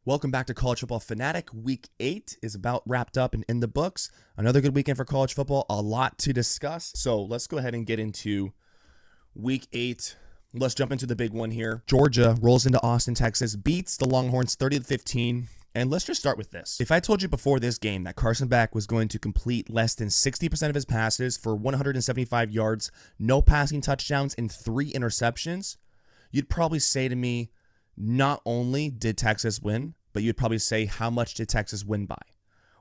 Welcome back to College Football Fanatic. Week 8 is about wrapped up and in the books. Another good weekend for college football. A lot to discuss. So let's go ahead and get into Week 8. Let's jump into the big one here. Georgia rolls into Austin, Texas, beats the Longhorns 30-15. And let's just start with this. If I told you before this game that Carson Beck was going to complete less than 60% of his passes for 175 yards, no passing touchdowns, and 3 interceptions, you'd probably say to me, not only did Texas win, but you'd probably say, how much did Texas win by?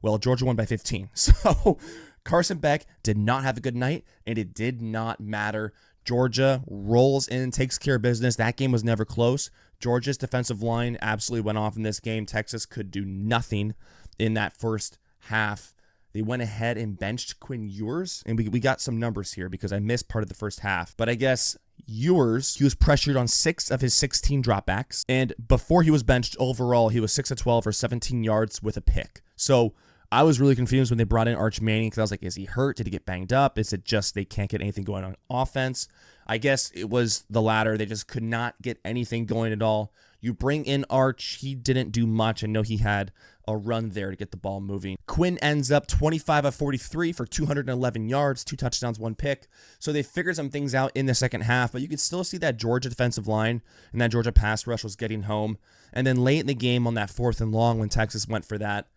Well, Georgia won by 15. So Carson Beck did not have a good night, and it did not matter. Georgia rolls in, takes care of business. That game was never close. Georgia's defensive line absolutely went off in this game. Texas could do nothing in that first half. They went ahead and benched Quinn Ewers, and we got some numbers here because I missed part of the first half. But I guess Ewers, he was pressured on 6 of his 16 dropbacks, and before he was benched overall, he was 6 of 12 for 17 yards with a pick. So I was really confused when they brought in Arch Manning because I was like, is he hurt? Did he get banged up? Is it just they can't get anything going on offense? I guess it was the latter. They just could not get anything going at all. You bring in Arch. He didn't do much. I know he had a run there to get the ball moving. Quinn ends up 25 of 43 for 211 yards, 2 touchdowns, 1 pick. So they figured some things out in the second half, but you could still see that Georgia defensive line and that Georgia pass rush was getting home. And then late in the game on that 4th and long when Texas went for that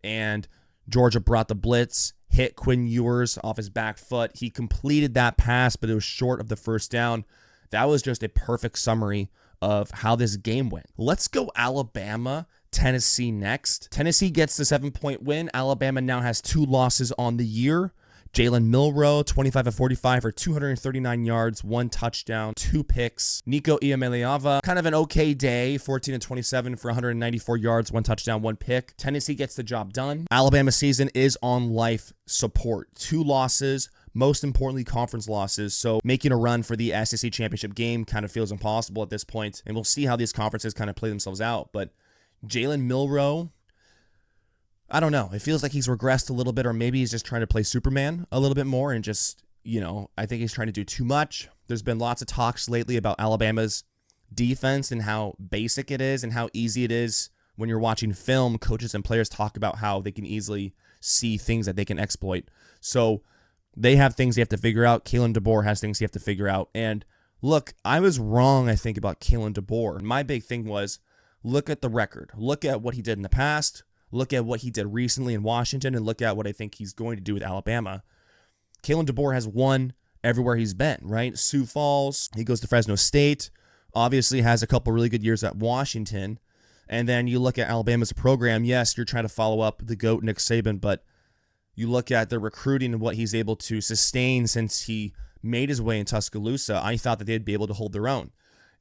and Georgia brought the blitz, hit Quinn Ewers off his back foot. He completed that pass, but it was short of the first down. That was just a perfect summary of how this game went. Let's go Alabama, Tennessee next. Tennessee gets the 7-point win. Alabama now has 2 losses on the year. Jalen Milroe, 25 of 45 for 239 yards, 1 touchdown, 2 picks. Nico Iamaleava, kind of an okay day, 14 of 27 for 194 yards, 1 touchdown, 1 pick. Tennessee gets the job done. Alabama season is on life support. 2 losses, most importantly, conference losses. So making a run for the SEC championship game kind of feels impossible at this point. And we'll see how these conferences kind of play themselves out. But Jalen Milroe, I don't know. It feels like he's regressed a little bit, or maybe he's just trying to play Superman a little bit more and just, I think he's trying to do too much. There's been lots of talks lately about Alabama's defense and how basic it is and how easy it is when you're watching film. Coaches and players talk about how they can easily see things that they can exploit. So they have things they have to figure out. Kalen DeBoer has things he have to figure out. And look, I was wrong, I think, about Kalen DeBoer. My big thing was, look at the record. Look at what he did in the past. Look at what he did recently in Washington, and look at what I think he's going to do with Alabama. Kalen DeBoer has won everywhere he's been, right? Sioux Falls, he goes to Fresno State, obviously has a couple really good years at Washington. And then you look at Alabama as a program. Yes, you're trying to follow up the GOAT, Nick Saban, but you look at the recruiting and what he's able to sustain since he made his way in Tuscaloosa. I thought that they'd be able to hold their own.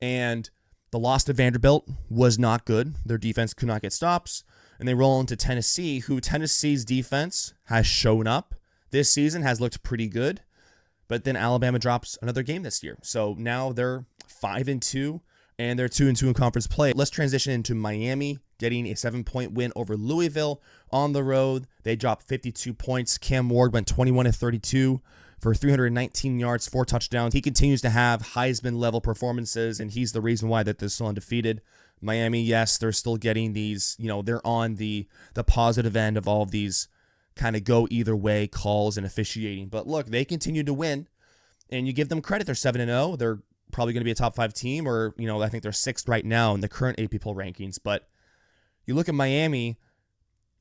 And the loss to Vanderbilt was not good. Their defense could not get stops. And they roll into Tennessee, who Tennessee's defense has shown up this season, has looked pretty good. But then Alabama drops another game this year. So now they're 5-2, and they're 2-2 in conference play. Let's transition into Miami, getting a 7-point win over Louisville on the road. They dropped 52 points. Cam Ward went 21 of 32 for 319 yards, 4 touchdowns. He continues to have Heisman-level performances, and he's the reason why that they're still undefeated. Miami, yes, they're still getting these, they're on the positive end of all of these kind of go either way calls and officiating. But look, they continue to win, and you give them credit. They're 7-0. They're probably going to be a top 5 team, or, I think they're 6th right now in the current AP poll rankings. But you look at Miami,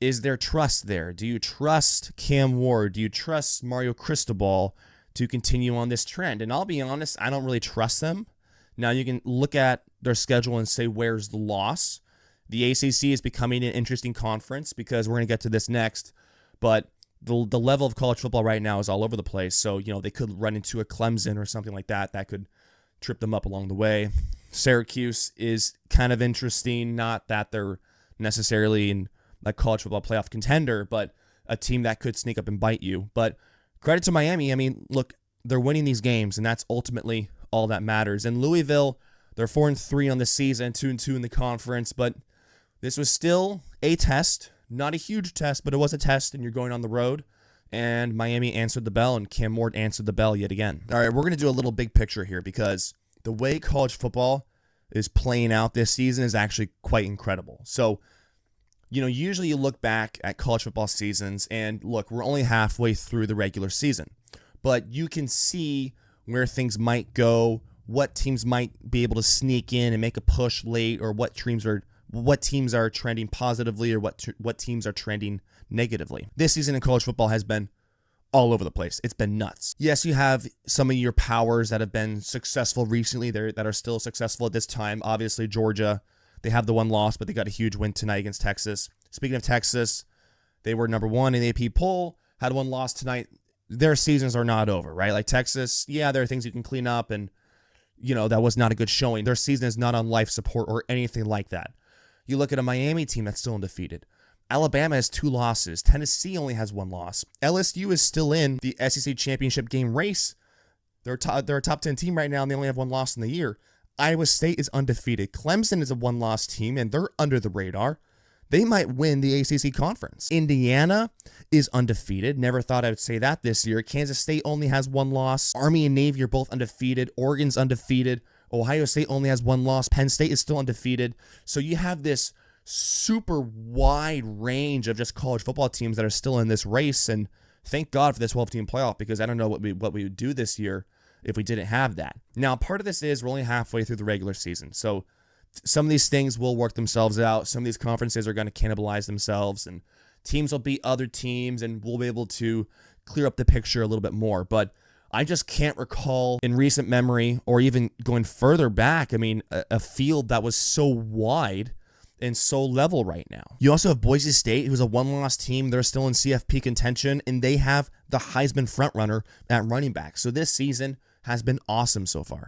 is there trust there? Do you trust Cam Ward? Do you trust Mario Cristobal to continue on this trend? And I'll be honest, I don't really trust them. Now, you can look at their schedule and say, where's the loss? The ACC is becoming an interesting conference because we're going to get to this next. But the level of college football right now is all over the place. So, they could run into a Clemson or something like that. That could trip them up along the way. Syracuse is kind of interesting. Not that they're necessarily in a college football playoff contender, but a team that could sneak up and bite you. But credit to Miami. I mean, look, they're winning these games, and that's ultimately all that matters. And Louisville, they're 4-3 on the season, 2-2 in the conference, but this was still a test, not a huge test, but it was a test, and you're going on the road. And Miami answered the bell, and Cam Ward answered the bell yet again. All right, we're going to do a little big picture here because the way college football is playing out this season is actually quite incredible. So Usually you look back at college football seasons and look, we're only halfway through the regular season, but you can see where things might go, what teams might be able to sneak in and make a push late, or what teams are trending positively, or what teams are trending negatively. This season in college football has been all over the place. It's been nuts. Yes, you have some of your powers that have been successful recently that are still successful at this time. Obviously, Georgia, they have the one loss, but they got a huge win tonight against Texas. Speaking of Texas, they were number 1 in the AP poll, had one loss tonight. Their seasons are not over, right? Like Texas, yeah, there are things you can clean up, and, that was not a good showing. Their season is not on life support or anything like that. You look at a Miami team that's still undefeated. Alabama has 2 losses. Tennessee only has 1 loss. LSU is still in the SEC championship game race. They're a top 10 team right now, and they only have 1 loss in the year. Iowa State is undefeated. Clemson is a 1-loss team, and they're under the radar. They might win the ACC conference. Indiana is undefeated. Never thought I would say that this year. Kansas State only has 1 loss. Army and Navy are both undefeated. Oregon's undefeated. Ohio State only has 1 loss. Penn State is still undefeated. So you have this super wide range of just college football teams that are still in this race, and thank God for this 12-team playoff, because I don't know what we would do this year if we didn't have that. Now, part of this is we're only halfway through the regular season, so some of these things will work themselves out. Some of these conferences are going to cannibalize themselves, and teams will beat other teams, and we'll be able to clear up the picture a little bit more. But I just can't recall in recent memory, or even going further back, a field that was so wide and so level right now. You also have Boise State, who's a 1-loss team. They're still in CFP contention, and they have the Heisman frontrunner at running back. So this season has been awesome so far.